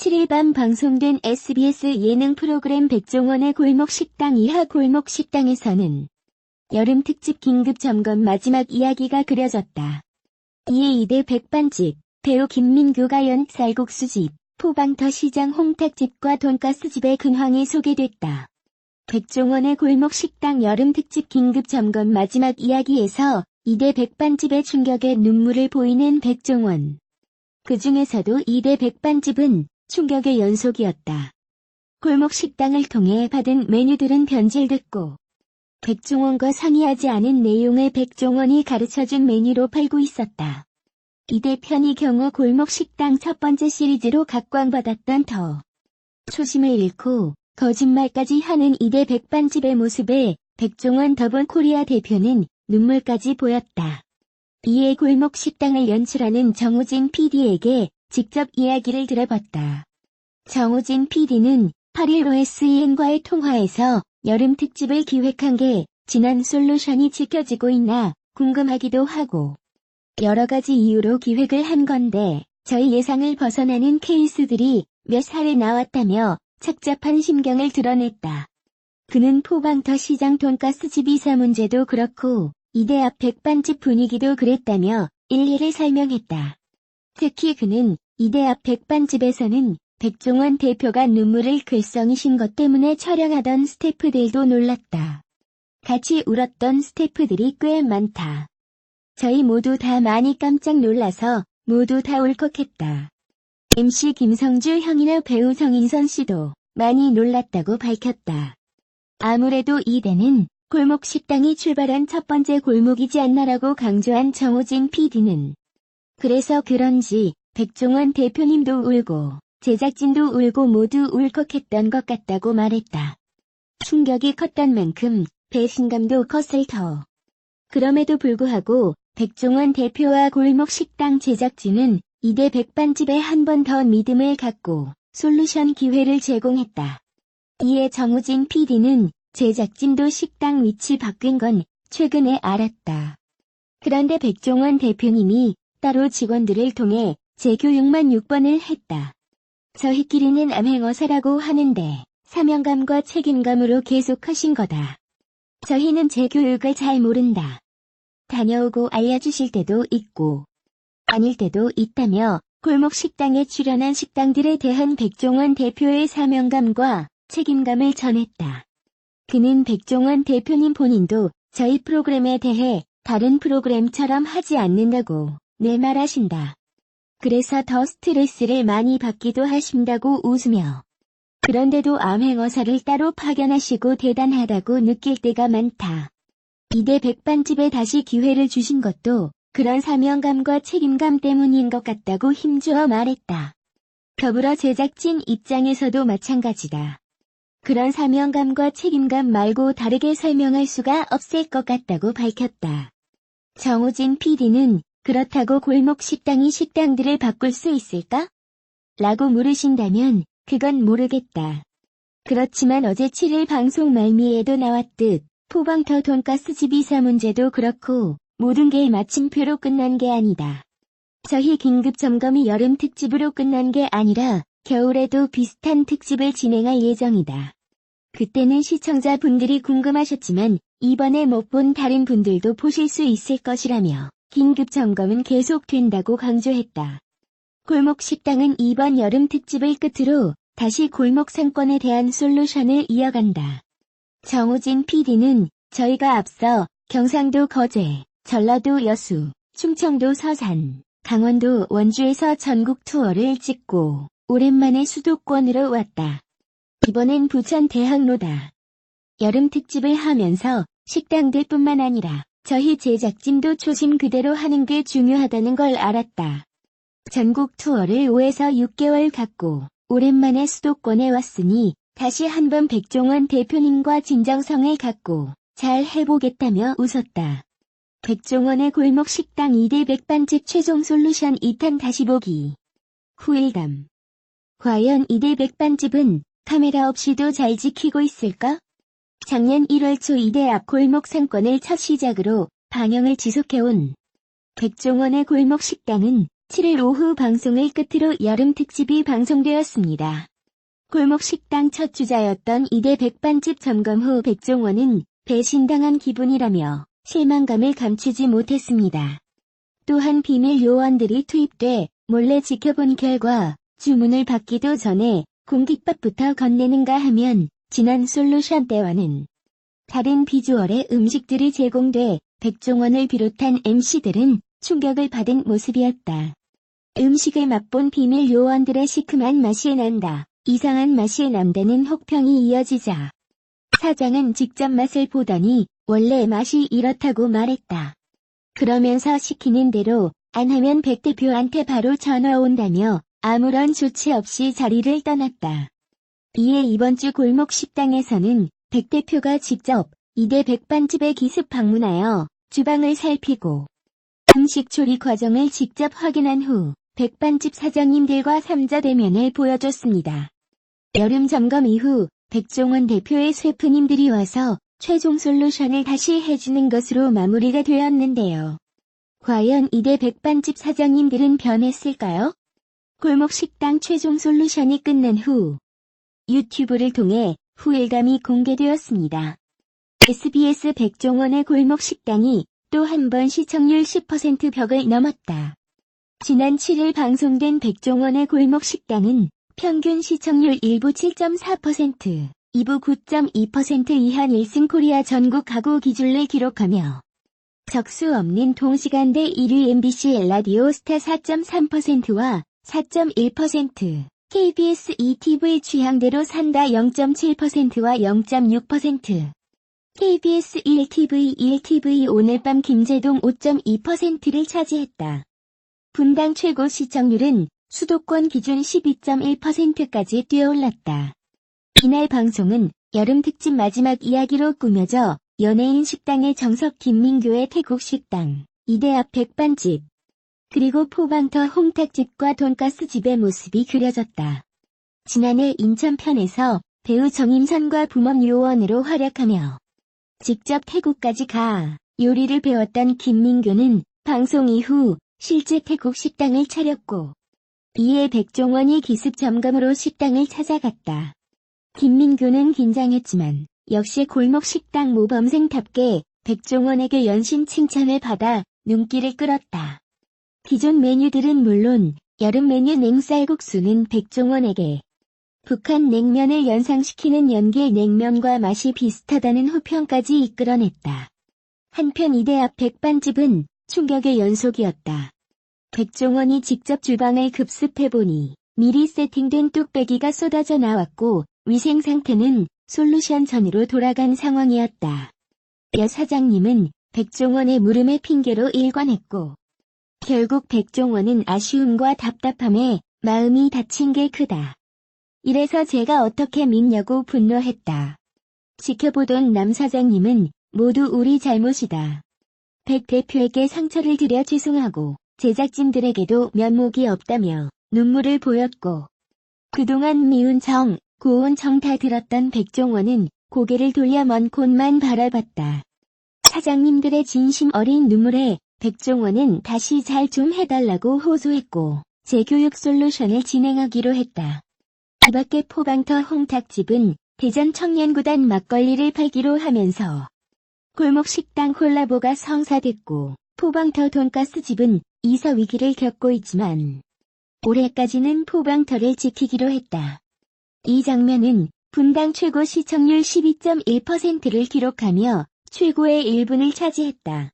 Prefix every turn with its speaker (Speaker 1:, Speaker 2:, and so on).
Speaker 1: 7일 밤 방송된 SBS 예능 프로그램 백종원의 골목식당 이하 골목식당에서는 여름 특집 긴급 점검 마지막 이야기가 그려졌다. 이에 이대 백반집, 배우 김민규가 연 쌀국수집, 포방터 시장 홍탁집과 돈가스집의 근황이 소개됐다. 백종원의 골목식당 여름 특집 긴급 점검 마지막 이야기에서 이대 백반집의 충격에 눈물을 보이는 백종원. 그 중에서도 이대 백반집은 충격의 연속이었다. 골목식당을 통해 받은 메뉴들은 변질됐고 백종원과 상의하지 않은 내용을 백종원이 가르쳐준 메뉴로 팔고 있었다. 이대 편의 경우 골목식당 첫 번째 시리즈로 각광받았던 더 초심을 잃고 거짓말까지 하는 이대 백반집의 모습에 백종원 더본 코리아 대표는 눈물까지 보였다. 이에 골목식당을 연출하는 정우진 PD에게 직접 이야기를 들어봤다. 정우진 PD는 8일 OSEN과의 통화에서 여름 특집을 기획한 게 지난 솔루션이 지켜지고 있나 궁금하기도 하고 여러 가지 이유로 기획을 한 건데 저희 예상을 벗어나는 케이스들이 몇 사례 나왔다며 착잡한 심경을 드러냈다. 그는 포방터 시장 돈가스집 이사 문제도 그렇고 이대 앞 백반집 분위기도 그랬다며 일일이 설명했다. 특히 그는 이대 앞 백반집에서는 백종원 대표가 눈물을 글썽이신 것 때문에 촬영하던 스태프들도 놀랐다. 같이 울었던 스태프들이 꽤 많다. 저희 모두 다 많이 깜짝 놀라서 모두 다 울컥했다. MC 김성주 형이나 배우 정인선 씨도 많이 놀랐다고 밝혔다. 아무래도 이대는 골목식당이 출발한 첫 번째 골목이지 않나라고 강조한 정우진 PD는 그래서 그런지 백종원 대표님도 울고 제작진도 울고 모두 울컥했던 것 같다고 말했다. 충격이 컸던 만큼 배신감도 컸을 터. 그럼에도 불구하고 백종원 대표와 골목식당 제작진은 이대 백반집에 한 번 더 믿음을 갖고 솔루션 기회를 제공했다. 이에 정우진 PD는 제작진도 식당 위치 바뀐 건 최근에 알았다. 그런데 백종원 대표님이 따로 직원들을 통해 재교육만 6번을 했다. 저희끼리는 암행어사라고 하는데 사명감과 책임감으로 계속 하신 거다. 저희는 재교육을 잘 모른다. 다녀오고 알려주실 때도 있고 아닐 때도 있다며 골목식당에 출연한 식당들에 대한 백종원 대표의 사명감과 책임감을 전했다. 그는 백종원 대표님 본인도 저희 프로그램에 대해 다른 프로그램처럼 하지 않는다고 늘 말하신다. 그래서 더 스트레스를 많이 받기도 하신다고 웃으며 그런데도 암행어사를 따로 파견하시고 대단하다고 느낄 때가 많다. 이대 백반집에 다시 기회를 주신 것도 그런 사명감과 책임감 때문인 것 같다고 힘주어 말했다. 더불어 제작진 입장에서도 마찬가지다. 그런 사명감과 책임감 말고 다르게 설명할 수가 없을 것 같다고 밝혔다. 정우진 PD는 그렇다고 골목식당이 식당들을 바꿀 수 있을까? 라고 물으신다면 그건 모르겠다. 그렇지만 어제 7일 방송 말미에도 나왔듯 포방터 돈가스집 이사 문제도 그렇고 모든 게 마침표로 끝난 게 아니다. 저희 긴급 점검이 여름 특집으로 끝난 게 아니라 겨울에도 비슷한 특집을 진행할 예정이다. 그때는 시청자분들이 궁금하셨지만 이번에 못 본 다른 분들도 보실 수 있을 것이라며 긴급 점검은 계속된다고 강조했다. 골목식당은 이번 여름 특집을 끝으로 다시 골목 상권에 대한 솔루션을 이어간다. 정우진 PD는 저희가 앞서 경상도 거제, 전라도 여수, 충청도 서산, 강원도 원주에서 전국 투어를 찍고 오랜만에 수도권으로 왔다. 이번엔 부천 대학로다. 여름 특집을 하면서 식당들뿐만 아니라 저희 제작진도 초심 그대로 하는 게 중요하다는 걸 알았다. 전국 투어를 5에서 6개월 갔고 오랜만에 수도권에 왔으니 다시 한번 백종원 대표님과 진정성을 갖고 잘 해보겠다며 웃었다. 백종원의 골목식당 2대 백반집 최종 솔루션 2탄 다시 보기. 후일담. 과연 2대 백반집은 카메라 없이도 잘 지키고 있을까? 작년 1월 초 2대 앞 골목 상권을 첫 시작으로 방영을 지속해온 백종원의 골목식당은 7일 오후 방송을 끝으로 여름 특집이 방송되었습니다. 골목식당 첫 주자였던 이대 백반집 점검 후 백종원은 배신당한 기분이라며 실망감을 감추지 못했습니다. 또한 비밀 요원들이 투입돼 몰래 지켜본 결과 주문을 받기도 전에 공깃밥부터 건네는가 하면 지난 솔루션 때와는 다른 비주얼의 음식들이 제공돼 백종원을 비롯한 MC들은 충격을 받은 모습이었다. 음식을 맛본 비밀 요원들의 시큼한 맛이 난다, 이상한 맛이 난다는 혹평이 이어지자 사장은 직접 맛을 보더니 원래 맛이 이렇다고 말했다. 그러면서 시키는 대로 안 하면 백 대표한테 바로 전화 온다며 아무런 조치 없이 자리를 떠났다. 이에 이번 주 골목식당에서는 백 대표가 직접 이대 백반집에 기습 방문하여 주방을 살피고 음식 조리 과정을 직접 확인한 후 백반집 사장님들과 삼자대면을 보여줬습니다. 여름 점검 이후 백종원 대표의 셰프님들이 와서 최종 솔루션을 다시 해주는 것으로 마무리가 되었는데요. 과연 이대 백반집 사장님들은 변했을까요? 골목식당 최종 솔루션이 끝난 후 유튜브를 통해 후일담이 공개되었습니다. SBS 백종원의 골목식당이 또 한 번 시청률 10% 벽을 넘었다. 지난 7일 방송된 백종원의 골목식당은 평균 시청률 1부 7.4%, 2부 9.2% 이하 닐슨 코리아 전국 가구 기준을 기록하며 적수 없는 동시간대 1위 MBC 라디오 스타 4.3%와 4.1%, KBS ETV 취향대로 산다 0.7%와 0.6%, KBS 1TV 오늘 밤 김제동 5.2%를 차지했다. 분당 최고 시청률은 수도권 기준 12.1%까지 뛰어올랐다. 이날 방송은 여름 특집 마지막 이야기로 꾸며져 연예인 식당의 정석 김민교의 태국 식당, 이대 앞 백반집, 그리고 포방터 홍탁집과 돈가스집의 모습이 그려졌다. 지난해 인천편에서 배우 정임선과 부먹 요원으로 활약하며 직접 태국까지 가 요리를 배웠던 김민교는 방송 이후 실제 태국 식당을 차렸고 이에 백종원이 기습 점검으로 식당을 찾아갔다. 김민교는 긴장했지만 역시 골목 식당 모범생답게 백종원에게 연신 칭찬을 받아 눈길을 끌었다. 기존 메뉴들은 물론 여름 메뉴 냉쌀국수는 백종원에게 북한 냉면을 연상시키는 연길 냉면과 맛이 비슷하다는 호평까지 이끌어냈다. 한편 이대 앞 백반집은 충격의 연속이었다. 백종원이 직접 주방을 급습해보니 미리 세팅된 뚝배기가 쏟아져 나왔고 위생 상태는 솔루션 전으로 돌아간 상황이었다. 여 사장님은 백종원의 물음의 핑계로 일관했고 결국 백종원은 아쉬움과 답답함에 마음이 다친 게 크다. 이래서 제가 어떻게 믿냐고 분노했다. 지켜보던 남 사장님은 모두 우리 잘못이다. 백 대표에게 상처를 드려 죄송하고 제작진들에게도 면목이 없다며 눈물을 보였고 그동안 미운 정, 고운 정 다 들었던 백종원은 고개를 돌려 먼 곳만 바라봤다. 사장님들의 진심 어린 눈물에 백종원은 다시 잘 좀 해달라고 호소했고 재교육 솔루션을 진행하기로 했다. 이 밖에 포방터 홍탁집은 대전 청년구단 막걸리를 팔기로 하면서 골목식당 콜라보가 성사됐고 포방터 돈가스집은 이사 위기를 겪고 있지만 올해까지는 포방터를 지키기로 했다. 이 장면은 분당 최고 시청률 12.1%를 기록하며 최고의 1분을 차지했다.